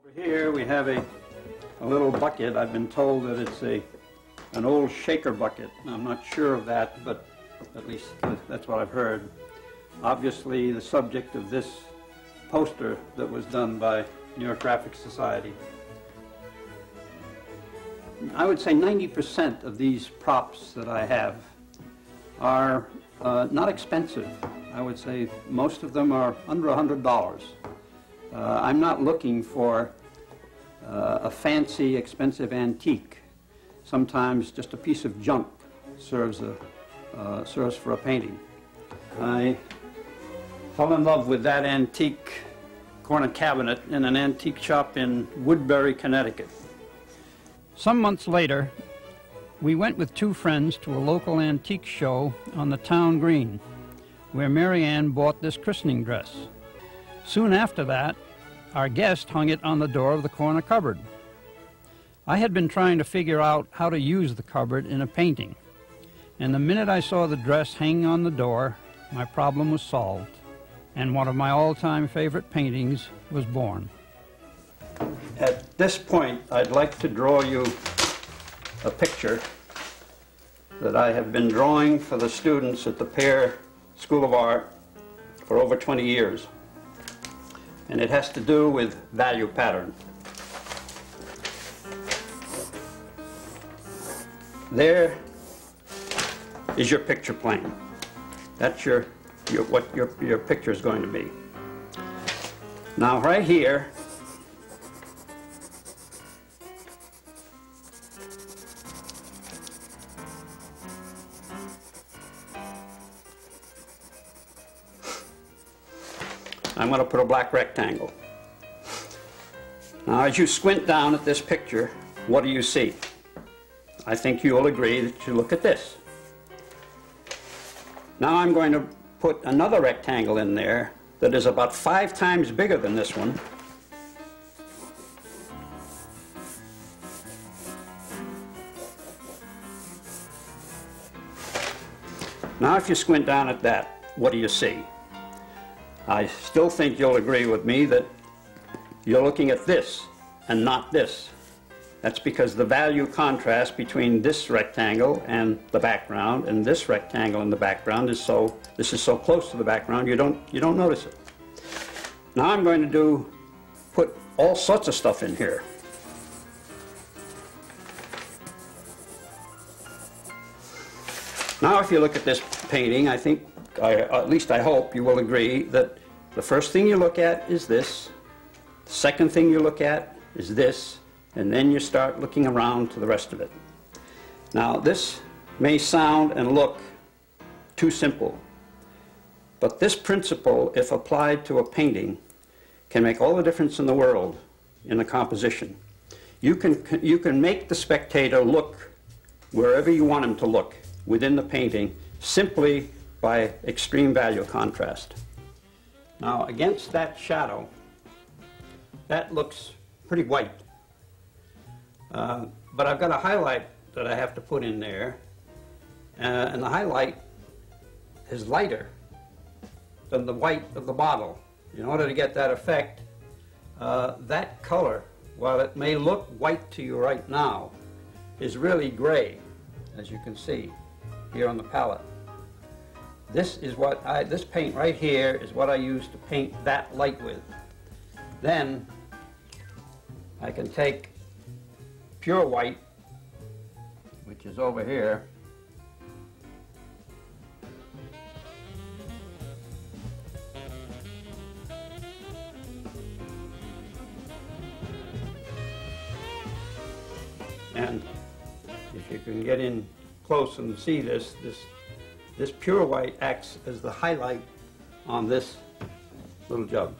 Over here we have a little bucket. I've been told that it's an old shaker bucket. I'm not sure of that, but at least that's what I've heard. Obviously the subject of this poster that was done by New York Graphic Society. I would say 90% of these props that I have are not expensive. I would say most of them are under $100. I'm not looking for a fancy, expensive antique. Sometimes just a piece of junk serves for a painting. I fell in love with that antique corner cabinet in an antique shop in Woodbury, Connecticut. Some months later, we went with two friends to a local antique show on the town green, where Mary Ann bought this christening dress. Soon after that, our guest hung it on the door of the corner cupboard. I had been trying to figure out how to use the cupboard in a painting, and the minute I saw the dress hanging on the door, my problem was solved, and one of my all-time favorite paintings was born. At this point, I'd like to draw you a picture that I have been drawing for the students at the Pear School of Art for over 20 years. And it has to do with value pattern. There is your picture plane. That's what your picture is going to be. Now right here, I'm going to put a black rectangle. Now as you squint down at this picture, what do you see? I think you'll agree that you look at this. Now I'm going to put another rectangle in there that is about 5 times bigger than this one. Now if you squint down at that, what do you see? I still think you'll agree with me that you're looking at this and not this. That's because the value contrast between this rectangle and the background and this rectangle and the background is this is so close to the background you don't notice it. Now I'm going to put all sorts of stuff in here. Now if you look at this painting, I think, at least I hope you will agree that the first thing you look at is this, the second thing you look at is this, and then you start looking around to the rest of it. Now this may sound and look too simple, but this principle, if applied to a painting, can make all the difference in the world in a composition. You can make the spectator look wherever you want him to look within the painting simply by extreme value contrast. Now against that shadow, that looks pretty white. But I've got a highlight that I have to put in there, and the highlight is lighter than the white of the bottle. In order to get that effect, that color, while it may look white to you right now, is really gray, as you can see here on the palette. This paint right here is what I use to paint that light with. Then I can take pure white, which is over here, and if you can get in close and see this pure white acts as the highlight on this little jug.